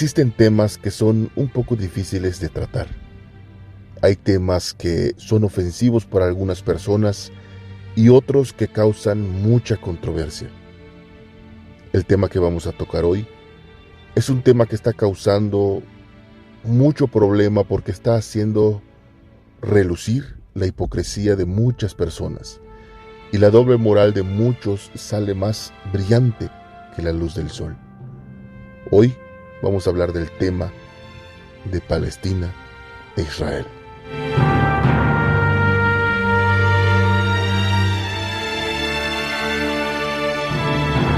Existen temas que son un poco difíciles de tratar. Hay temas que son ofensivos para algunas personas y otros que causan mucha controversia. El tema que vamos a tocar hoy es un tema que está causando mucho problema porque está haciendo relucir la hipocresía de muchas personas y la doble moral de muchos sale más brillante que la luz del sol. Hoy vamos a hablar del tema de Palestina e Israel.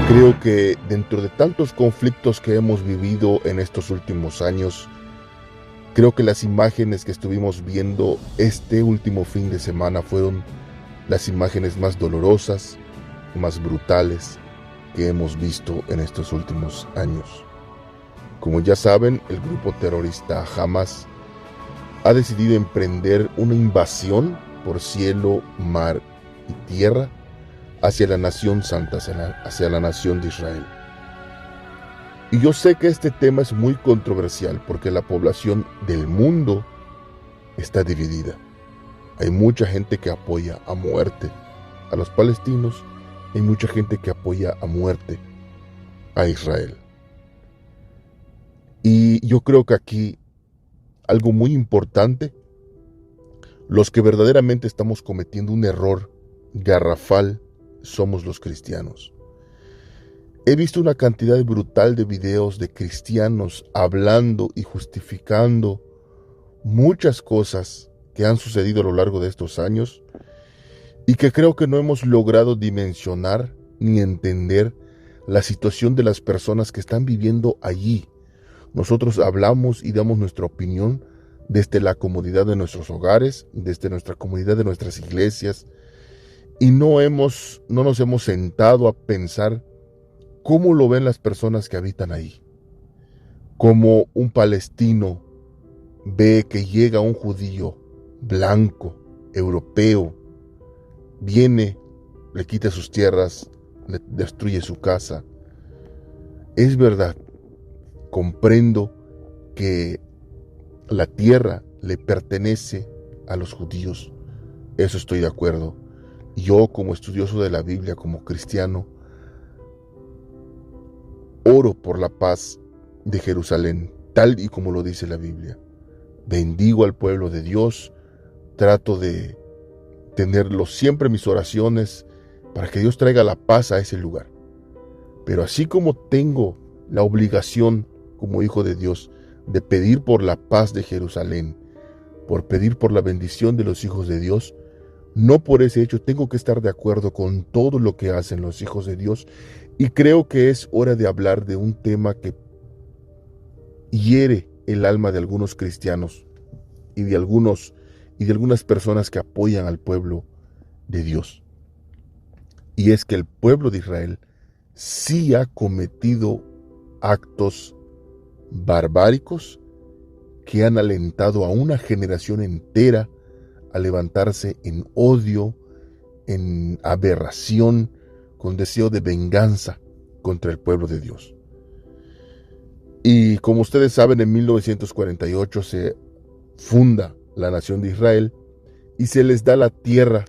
Creo que dentro de tantos conflictos que hemos vivido en estos últimos años, creo que las imágenes que estuvimos viendo este último fin de semana fueron las imágenes más dolorosas, más brutales que hemos visto en estos últimos años. Como ya saben, el grupo terrorista Hamas ha decidido emprender una invasión por cielo, mar y tierra hacia la nación santa, hacia la nación de Israel. Y yo sé que este tema es muy controversial porque la población del mundo está dividida. Hay mucha gente que apoya a muerte a los palestinos, hay mucha gente que apoya a muerte a Israel. Y yo creo que aquí algo muy importante, los que verdaderamente estamos cometiendo un error garrafal somos los cristianos. He visto una cantidad brutal de videos de cristianos hablando y justificando muchas cosas que han sucedido a lo largo de estos años y que creo que no hemos logrado dimensionar ni entender la situación de las personas que están viviendo allí. Nosotros hablamos y damos nuestra opinión desde la comodidad de nuestros hogares, desde nuestra comodidad de nuestras iglesias, y no nos hemos sentado a pensar cómo lo ven las personas que habitan ahí. Cómo un palestino ve que llega un judío blanco, europeo, viene, le quita sus tierras, le destruye su casa. Es verdad, comprendo que la tierra le pertenece a los judíos. Eso estoy de acuerdo. Yo, como estudioso de la Biblia, como cristiano, oro por la paz de Jerusalén, tal y como lo dice la Biblia. Bendigo al pueblo de Dios, trato de tenerlo siempre en mis oraciones para que Dios traiga la paz a ese lugar. Pero así como tengo la obligación como hijo de Dios de pedir por la paz de Jerusalén, por pedir por la bendición de los hijos de Dios, no por ese hecho tengo que estar de acuerdo con todo lo que hacen los hijos de Dios, y creo que es hora de hablar de un tema que hiere el alma de algunos cristianos y de algunas personas que apoyan al pueblo de Dios. Y es que el pueblo de Israel sí ha cometido actos barbáricos que han alentado a una generación entera a levantarse en odio, en aberración, con deseo de venganza contra el pueblo de Dios. Y como ustedes saben, en 1948 se funda la nación de Israel y se les da la tierra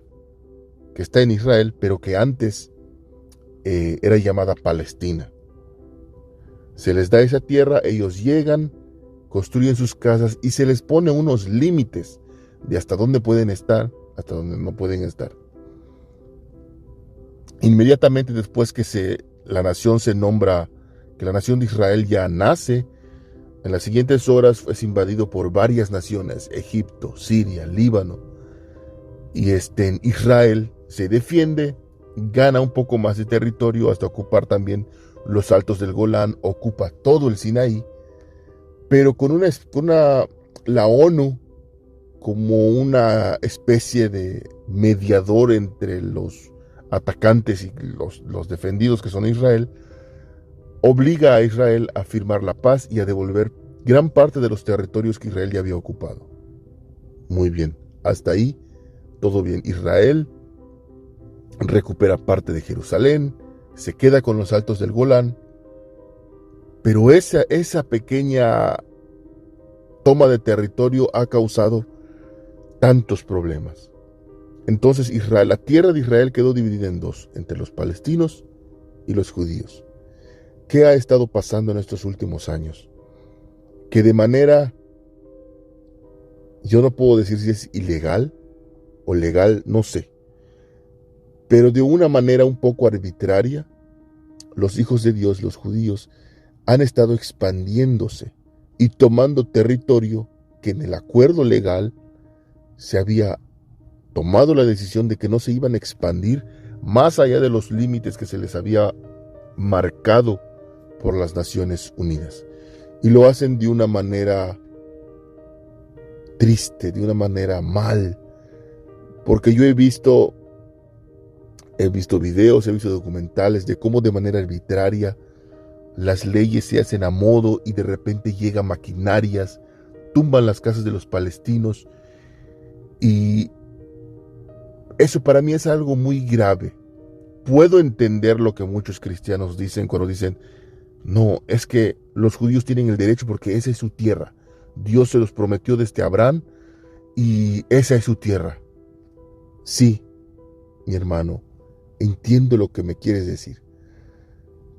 que está en Israel, pero que antes era llamada Palestina. Se les da esa tierra, ellos llegan, construyen sus casas y se les pone unos límites de hasta dónde pueden estar, hasta dónde no pueden estar. Inmediatamente después que la nación se nombra, que la nación de Israel ya nace, en las siguientes horas es invadido por varias naciones, Egipto, Siria, Líbano, y Israel se defiende, gana un poco más de territorio hasta ocupar también los altos del Golán, ocupa todo el Sinaí, pero con la ONU como una especie de mediador entre los atacantes y los defendidos que son Israel, obliga a Israel a firmar la paz y a devolver gran parte de los territorios que Israel ya había ocupado. Muy bien, hasta ahí todo bien. Israel recupera parte de Jerusalén, se queda con los altos del Golán, Pero esa pequeña toma de territorio ha causado tantos problemas. Entonces Israel, la tierra de Israel quedó dividida en dos, entre los palestinos y los judíos. ¿Qué ha estado pasando en estos últimos años? Que de manera, yo no puedo decir si es ilegal o legal, no sé, pero de una manera un poco arbitraria, los hijos de Dios, los judíos, han estado expandiéndose y tomando territorio que en el acuerdo legal se había tomado la decisión de que no se iban a expandir más allá de los límites que se les había marcado por las Naciones Unidas. Y lo hacen de una manera triste, de una manera mal, porque yo he visto videos, he visto documentales de cómo de manera arbitraria las leyes se hacen a modo y de repente llegan maquinarias, tumban las casas de los palestinos, y eso para mí es algo muy grave. Puedo entender lo que muchos cristianos dicen cuando dicen, no, es que los judíos tienen el derecho porque esa es su tierra. Dios se los prometió desde Abraham y esa es su tierra. Sí, mi hermano, entiendo lo que me quieres decir,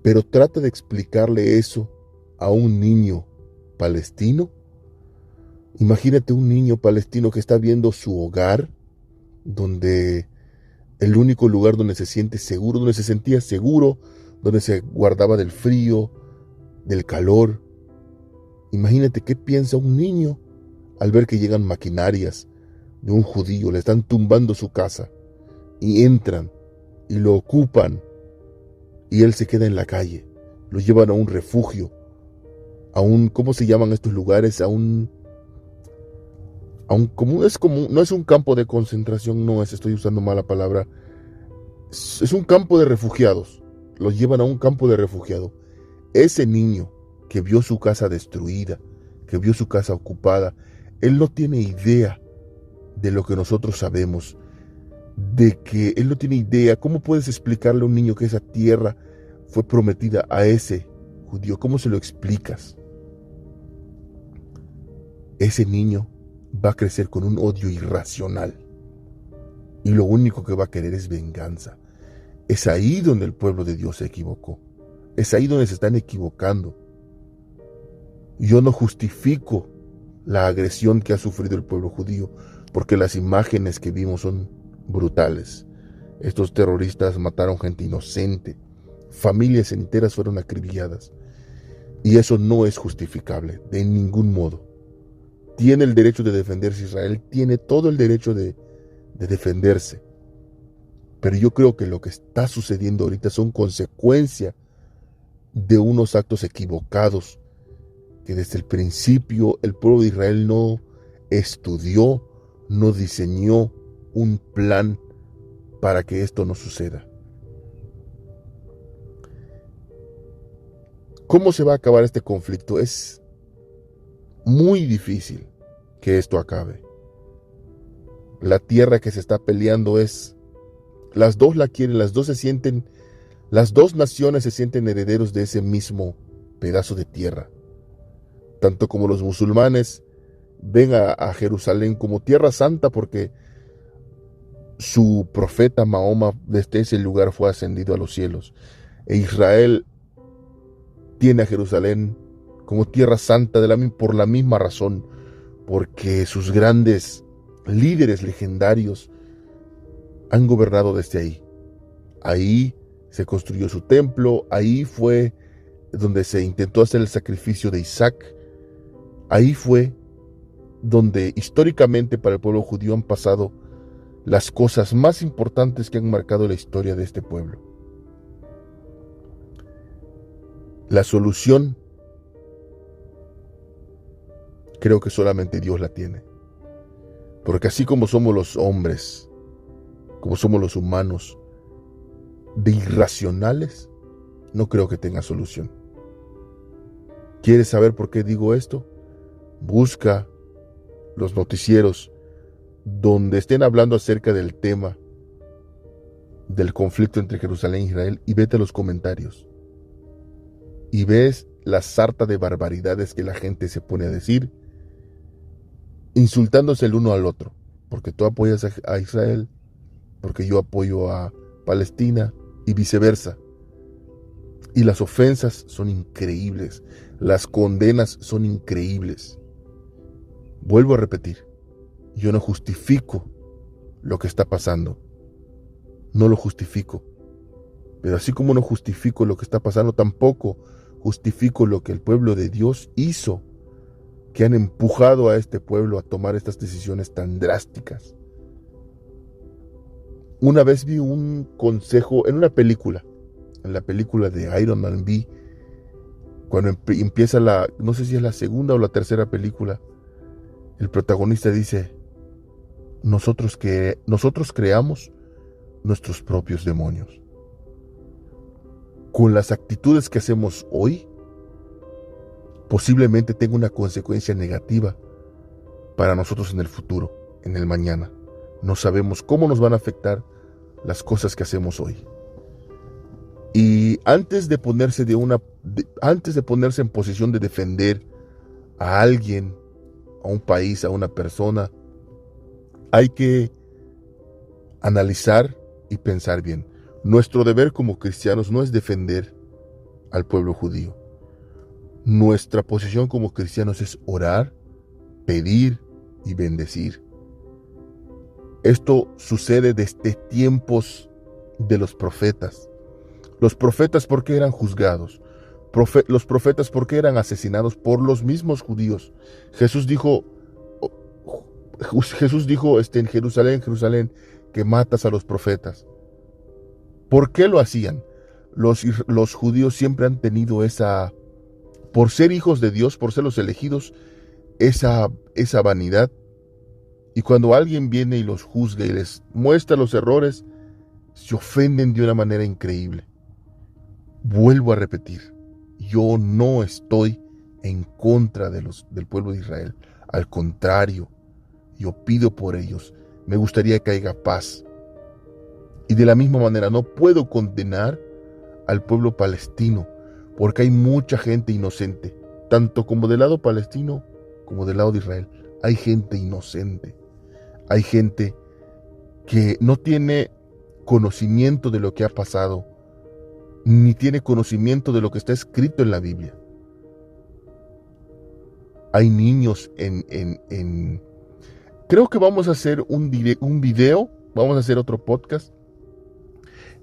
pero trata de explicarle eso a un niño palestino. Imagínate un niño palestino que está viendo su hogar, donde el único lugar donde se siente seguro, donde se sentía seguro, donde se guardaba del frío, del calor. Imagínate qué piensa un niño al ver que llegan maquinarias de un judío, le están tumbando su casa y entran y lo ocupan y él se queda en la calle. Lo llevan a un refugio, ¿cómo se llaman estos lugares? No es un campo de concentración, no es, estoy usando mala palabra. Es un campo de refugiados. Lo llevan a un campo de refugiados. Ese niño que vio su casa destruida, que vio su casa ocupada, él no tiene idea de lo que nosotros sabemos, de que él no tiene idea. ¿Cómo puedes explicarle a un niño que esa tierra fue prometida a ese judío? ¿Cómo se lo explicas? Ese niño va a crecer con un odio irracional y lo único que va a querer es venganza. Es ahí donde el pueblo de Dios se equivocó. Es ahí donde se están equivocando. Yo no justifico la agresión que ha sufrido el pueblo judío, porque las imágenes que vimos son brutales. Estos terroristas mataron gente inocente, familias enteras fueron acribilladas, y eso no es justificable de ningún modo. Tiene el derecho de defenderse Israel, tiene todo el derecho de defenderse. Pero yo creo que lo que está sucediendo ahorita son consecuencia de unos actos equivocados que desde el principio el pueblo de Israel no estudió, no diseñó un plan para que esto no suceda. ¿Cómo se va a acabar este conflicto? Es muy difícil que esto acabe. La tierra que se está peleando las dos la quieren, las dos naciones se sienten herederos de ese mismo pedazo de tierra. Tanto como los musulmanes ven a Jerusalén como tierra santa porque su profeta Mahoma desde ese lugar fue ascendido a los cielos. E Israel tiene a Jerusalén como tierra santa por la misma razón, porque sus grandes líderes legendarios han gobernado desde ahí. Ahí se construyó su templo, ahí fue donde se intentó hacer el sacrificio de Isaac, ahí fue donde históricamente para el pueblo judío han pasado las cosas más importantes que han marcado la historia de este pueblo. La solución creo que solamente Dios la tiene, porque así como somos los hombres, como somos los humanos, de irracionales, no creo que tenga solución. ¿Quieres saber por qué digo esto? Busca los noticieros donde estén hablando acerca del tema del conflicto entre Jerusalén e Israel y vete a los comentarios y ves la sarta de barbaridades que la gente se pone a decir, insultándose el uno al otro, porque tú apoyas a Israel, porque yo apoyo a Palestina y viceversa. Y las ofensas son increíbles, las condenas son increíbles. Vuelvo a repetir, yo no justifico lo que está pasando, no lo justifico, pero así como no justifico lo que está pasando, tampoco justifico lo que el pueblo de Dios hizo, que han empujado a este pueblo a tomar estas decisiones tan drásticas. Una vez vi un consejo en una película, en la película de Iron Man V, cuando empieza no sé si es la segunda o la tercera película, el protagonista dice, nosotros creamos nuestros propios demonios. Con las actitudes que hacemos hoy, posiblemente tenga una consecuencia negativa para nosotros en el futuro, en el mañana. No sabemos cómo nos van a afectar las cosas que hacemos hoy. Y antes de ponerse en posición de defender a alguien, a un país, a una persona, hay que analizar y pensar bien. Nuestro deber como cristianos no es defender al pueblo judío. Nuestra posición como cristianos es orar, pedir y bendecir. Esto sucede desde tiempos de los profetas. Los profetas, ¿por qué eran juzgados? Los profetas, ¿por qué eran asesinados por los mismos judíos? Jesús dijo en Jerusalén, Jerusalén, que matas a los profetas. ¿Por qué lo hacían? Los judíos siempre han tenido por ser hijos de Dios, por ser los elegidos, esa vanidad. Y cuando alguien viene y los juzga y les muestra los errores, se ofenden de una manera increíble. Vuelvo a repetir, yo no estoy en contra del pueblo de Israel. Al contrario, yo pido por ellos. Me gustaría que haya paz. Y de la misma manera no puedo condenar al pueblo palestino, porque hay mucha gente inocente, tanto como del lado palestino como del lado de Israel. Hay gente inocente. Hay gente que no tiene conocimiento de lo que ha pasado, ni tiene conocimiento de lo que está escrito en la Biblia. Hay niños Creo que vamos a hacer un video, vamos a hacer otro podcast,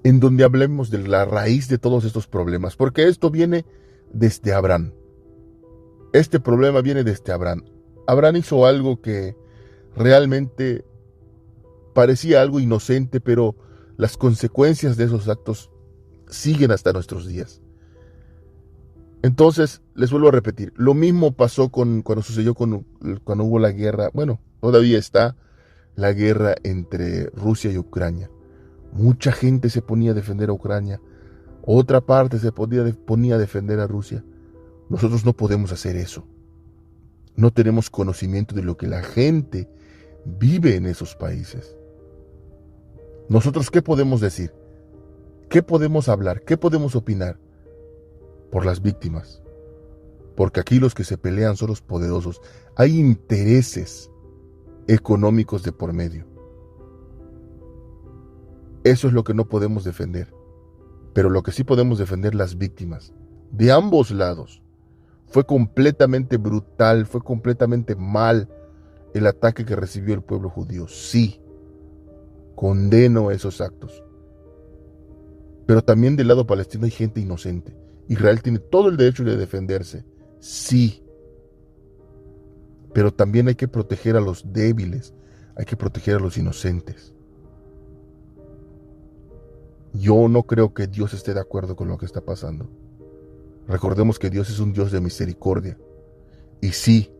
en donde hablemos de la raíz de todos estos problemas, porque esto viene desde Abraham. Este problema viene desde Abraham. Abraham hizo algo que realmente parecía algo inocente, pero las consecuencias de esos actos siguen hasta nuestros días. Entonces, les vuelvo a repetir, lo mismo pasó cuando sucedió cuando hubo la guerra. Bueno, todavía está la guerra entre Rusia y Ucrania. Mucha gente se ponía a defender a Ucrania, otra parte se ponía a defender a Rusia. Nosotros no podemos hacer eso. No tenemos conocimiento de lo que la gente vive en esos países. Nosotros, ¿qué podemos decir? ¿Qué podemos hablar? ¿Qué podemos opinar? Por las víctimas. Porque aquí los que se pelean son los poderosos. Hay intereses económicos de por medio. Eso es lo que no podemos defender. Pero lo que sí podemos defender, las víctimas. De ambos lados. Fue completamente brutal, fue completamente mal el ataque que recibió el pueblo judío. Sí, condeno esos actos. Pero también del lado palestino hay gente inocente. Israel tiene todo el derecho de defenderse. Sí. Pero también hay que proteger a los débiles. Hay que proteger a los inocentes. Yo no creo que Dios esté de acuerdo con lo que está pasando. Recordemos que Dios es un Dios de misericordia. Y sí,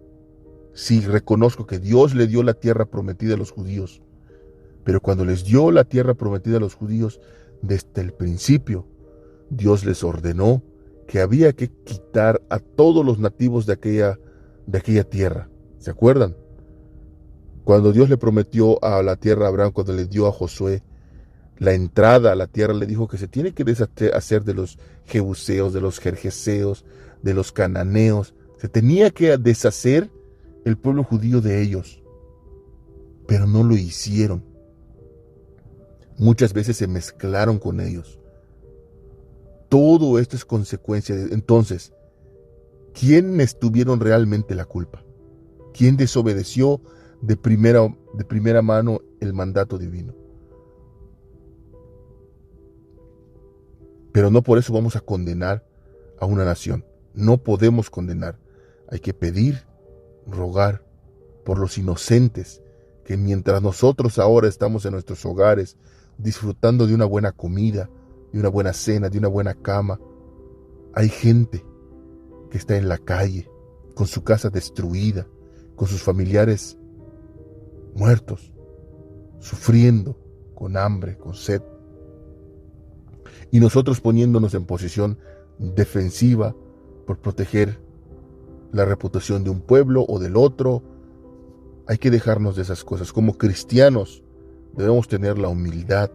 reconozco que Dios le dio la tierra prometida a los judíos. Pero cuando les dio la tierra prometida a los judíos, desde el principio, Dios les ordenó que había que quitar a todos los nativos de aquella tierra. ¿Se acuerdan? Cuando Dios le prometió a la tierra a Abraham, cuando le dio a Josué la entrada a la tierra, le dijo que se tiene que deshacer de los jebuseos, de los jerjeseos, de los cananeos. Se tenía que deshacer el pueblo judío de ellos, pero no lo hicieron. Muchas veces se mezclaron con ellos. Todo esto es consecuencia de... Entonces, ¿quiénes tuvieron realmente la culpa? ¿Quién desobedeció de primera mano el mandato divino? Pero no por eso vamos a condenar a una nación. No podemos condenar. Hay que pedir, rogar por los inocentes, que mientras nosotros ahora estamos en nuestros hogares, disfrutando de una buena comida, de una buena cena, de una buena cama, hay gente que está en la calle, con su casa destruida, con sus familiares muertos, sufriendo, con hambre, con sed. Y nosotros poniéndonos en posición defensiva por proteger la reputación de un pueblo o del otro. Hay que dejarnos de esas cosas. Como cristianos debemos tener la humildad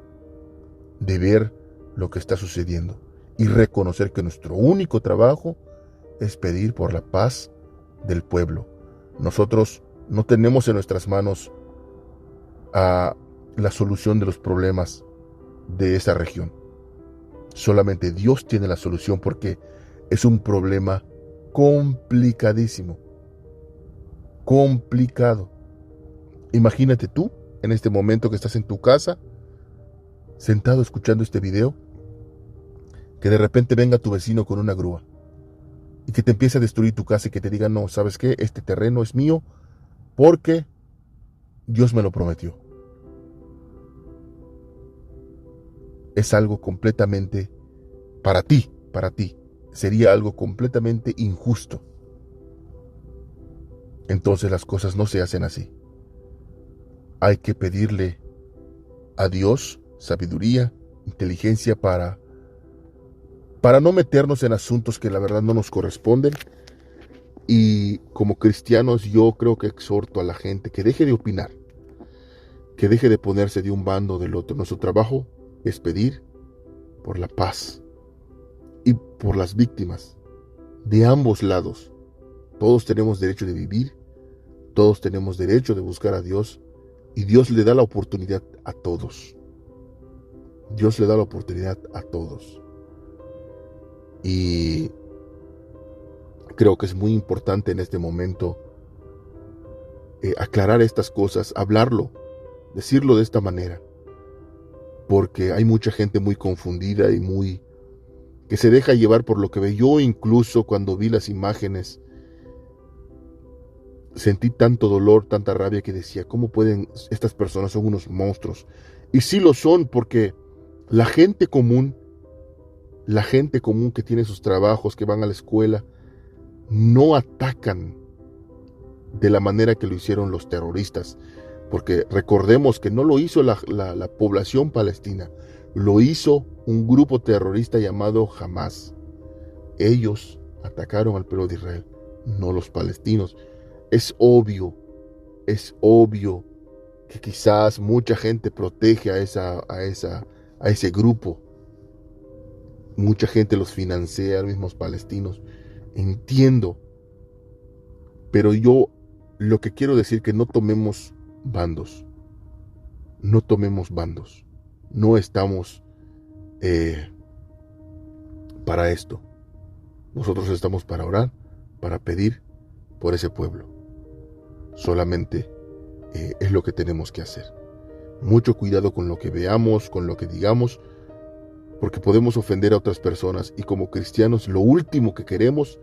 de ver lo que está sucediendo y reconocer que nuestro único trabajo es pedir por la paz del pueblo. Nosotros no tenemos en nuestras manos la solución de los problemas de esa región. Solamente Dios tiene la solución, porque es un problema complicadísimo. Complicado. Imagínate tú, en este momento que estás en tu casa, sentado escuchando este video, que de repente venga tu vecino con una grúa y que te empiece a destruir tu casa y que te diga: no, ¿sabes qué? Este terreno es mío porque Dios me lo prometió. Es algo completamente para ti. Sería algo completamente injusto. Entonces las cosas no se hacen así. Hay que pedirle a Dios sabiduría, inteligencia para no meternos en asuntos que la verdad no nos corresponden. Y como cristianos, yo creo que exhorto a la gente que deje de opinar, que deje de ponerse de un bando o del otro. Nuestro trabajo es pedir por la paz y por las víctimas de ambos lados. Todos tenemos derecho de vivir, todos tenemos derecho de buscar a Dios, y Dios le da la oportunidad a todos. Dios le da la oportunidad a todos. Y creo que es muy importante en este momento aclarar estas cosas, hablarlo, decirlo de esta manera, porque hay mucha gente muy confundida y que se deja llevar por lo que ve. Yo incluso cuando vi las imágenes sentí tanto dolor, tanta rabia, que decía: ¿cómo pueden? Estas personas son unos monstruos. Y sí lo son, porque la gente común que tiene sus trabajos, que van a la escuela, no atacan de la manera que lo hicieron los terroristas. Porque recordemos que no lo hizo la población palestina, lo hizo un grupo terrorista llamado Hamas. Ellos atacaron al pueblo de Israel, no los palestinos. Es obvio que quizás mucha gente protege a ese grupo. Mucha gente los financia, a los mismos palestinos. Entiendo. Pero yo lo que quiero decir, que no tomemos bandos. No tomemos bandos. No estamos para esto. Nosotros estamos para orar, para pedir por ese pueblo. Solamente es lo que tenemos que hacer. Mucho cuidado con lo que veamos, con lo que digamos, porque podemos ofender a otras personas, y como cristianos lo último que queremos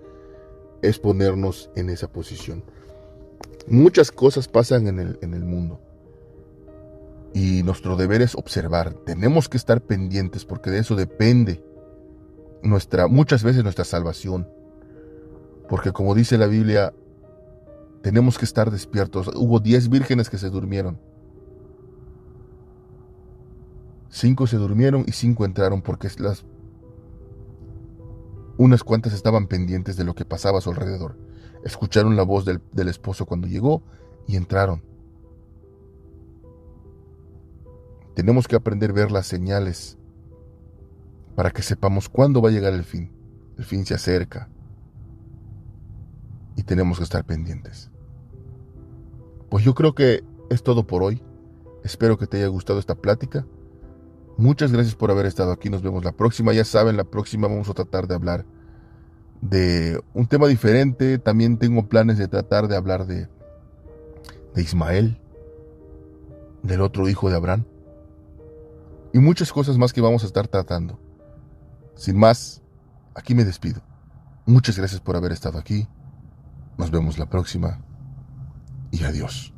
es ponernos en esa posición. Muchas cosas pasan en el mundo, y nuestro deber es observar. Tenemos que estar pendientes, porque de eso depende muchas veces nuestra salvación. Porque como dice la Biblia, tenemos que estar despiertos. Hubo 10 vírgenes que se durmieron. 5 se durmieron y 5 entraron, porque unas cuantas estaban pendientes de lo que pasaba a su alrededor. Escucharon la voz del esposo cuando llegó y entraron. Tenemos que aprender a ver las señales para que sepamos cuándo va a llegar el fin. El fin se acerca y tenemos que estar pendientes. Pues yo creo que es todo por hoy. Espero que te haya gustado esta plática. Muchas gracias por haber estado aquí. Nos vemos la próxima. Ya saben, la próxima vamos a tratar de hablar de un tema diferente. También tengo planes de tratar de hablar de Ismael, del otro hijo de Abraham, y muchas cosas más que vamos a estar tratando. Sin más, aquí me despido. Muchas gracias por haber estado aquí. Nos vemos la próxima y adiós.